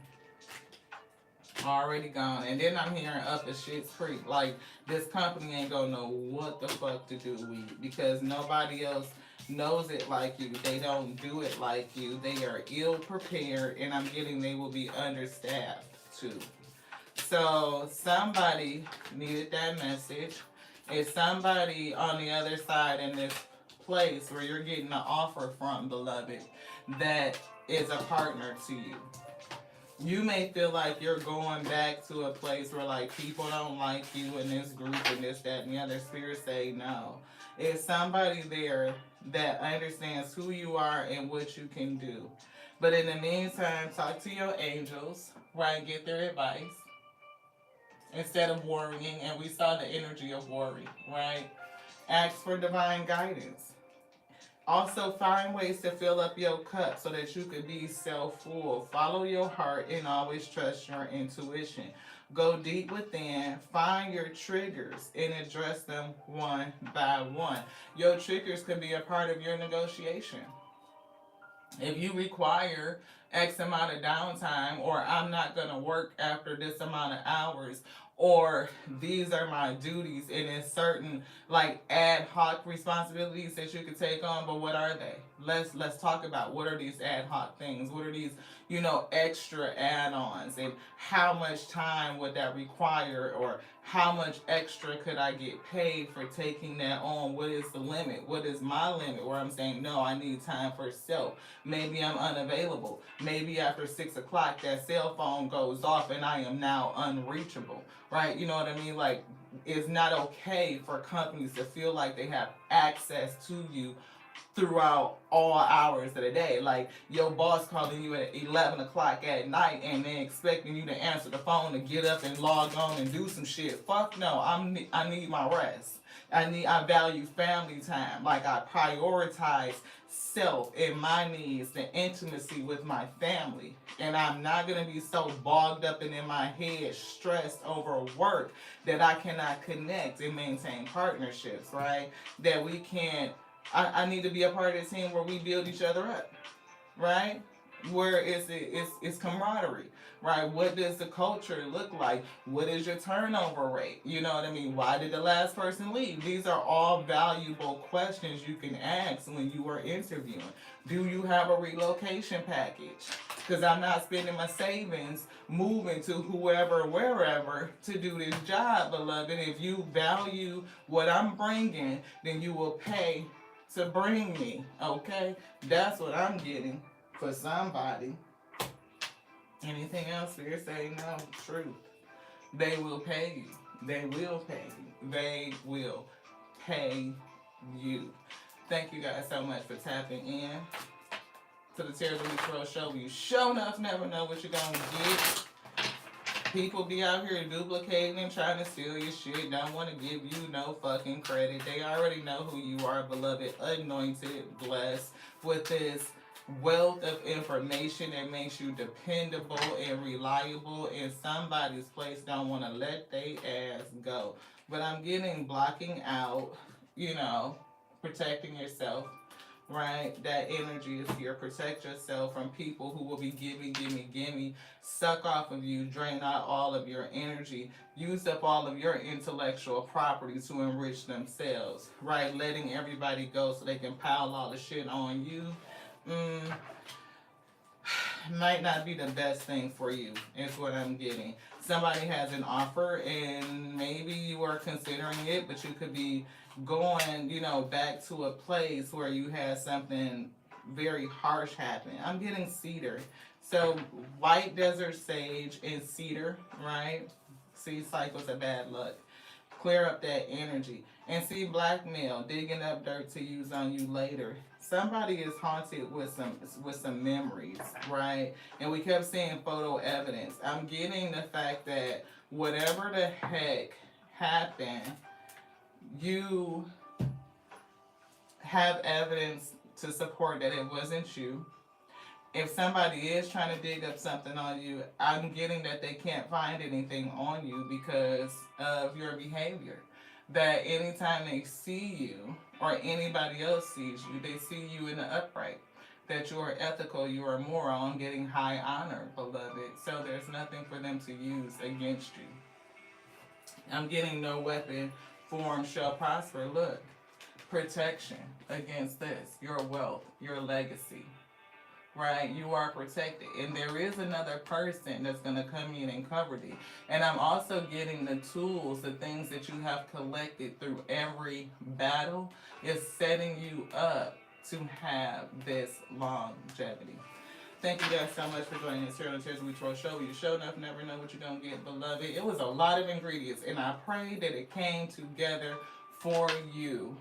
Already gone. And then I'm hearing up at Shit's Creek. Like, this company ain't gonna know what the fuck to do with you because nobody else knows it like you. They don't do it like you. They are ill prepared, and I'm getting they will be understaffed too. So somebody needed that message. Is somebody on the other side in this place where you're getting an offer from, beloved, that is a partner to you? You may feel like you're going back to a place where like people don't like you in this group and this, that, and the other. Spirit say no. It's somebody there that understands who you are and what you can do. But in the meantime, talk to your angels, right? Get their advice instead of worrying. And we saw the energy of worry, right? Ask for divine guidance. Also, find ways to fill up your cup so that you could be self-full. Follow your heart and always trust your intuition. Go deep within, find your triggers, and address them one by one. Your triggers could be a part of your negotiation. If you require X amount of downtime, or I'm not going to work after this amount of hours, or these are my duties, and it's certain like ad hoc responsibilities that you could take on, but what are they? Let's talk about what are these ad hoc things? What are these, extra add-ons, and how much time would that require, or how much extra could I get paid for taking that on? What is the limit? What is my limit where I'm saying, no, I need time for self? Maybe I'm unavailable. Maybe after 6 o'clock that cell phone goes off and I am now unreachable. Right? You know what I mean? Like, it's not okay for companies to feel like they have access to you throughout all hours of the day. Like, your boss calling you at 11 o'clock at night and then expecting you to answer the phone to get up and log on and do some shit. Fuck no. I need my rest. I value family time. Like, I prioritize self and my needs, the intimacy with my family. And I'm not going to be so bogged up and in my head, stressed over work, that I cannot connect and maintain partnerships, right? That we can't. I need to be a part of the team where we build each other up, right? Where it's camaraderie, right? What does the culture look like? What is your turnover rate? You know what I mean? Why did the last person leave? These are all valuable questions you can ask when you are interviewing. Do you have a relocation package? Because I'm not spending my savings moving to whoever, wherever to do this job, beloved. If you value what I'm bringing, then you will pay to bring me, okay? That's what I'm getting for somebody. Anything else you're saying? No, truth. They will pay you. They will pay you. They will pay you. Thank you guys so much for tapping in to the Terry Louise Rose Show. You sure enough never know what you're gonna get. People be out here duplicating and trying to steal your shit. Don't want to give you no fucking credit. They already know who you are, beloved, anointed, blessed with this wealth of information that makes you dependable and reliable. And somebody's place don't want to let they ass go. But I'm getting blocking out, protecting yourself. Right? That energy is here. Protect yourself from people who will be gimme, suck off of you, drain out all of your energy, use up all of your intellectual property to enrich themselves, right? Letting everybody go so they can pile all the shit on you. Might not be the best thing for you, is what I'm getting. Somebody has an offer and maybe you are considering it, but you could be going, back to a place where you had something very harsh happen. I'm getting cedar. So white desert sage and cedar, right? See, cycles of bad luck. Clear up that energy. And see, blackmail, digging up dirt to use on you later. Somebody is haunted with some memories, right? And we kept seeing photo evidence. I'm getting the fact that whatever the heck happened, you have evidence to support that it wasn't you. If somebody is trying to dig up something on you, I'm getting that they can't find anything on you because of your behavior. That anytime they see you or anybody else sees you, they see you in the upright, that you are ethical, you are moral, and getting high honor, beloved. So there's nothing for them to use against you. I'm getting no weapon form shall prosper. Look, protection against this, your wealth, your legacy, right? You are protected. And there is another person that's going to come in and cover you. And I'm also getting the tools, the things that you have collected through every battle is setting you up to have this longevity. Thank you guys so much for joining us here on the Tears We Troll Show. You show enough, never know what you're going to get, beloved. It was a lot of ingredients, and I pray that it came together for you.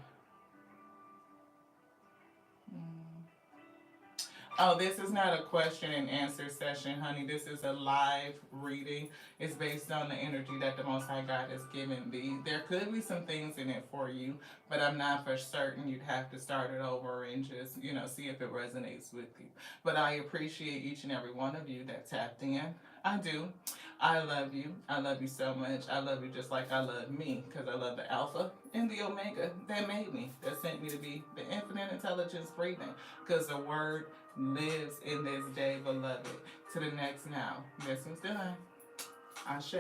Oh, this is not a question and answer session, honey. This is a live reading. It's based on the energy that the Most High God has given thee. There could be some things in it for you, but I'm not for certain. You'd have to start it over and just, see if it resonates with you. But I appreciate each and every one of you that tapped in. I do. I love you. I love you so much. I love you just like I love me, because I love the Alpha and the Omega that made me, that sent me to be the infinite intelligence breathing, because the word lives in this day, beloved. To the next now. This one's done. Ashe.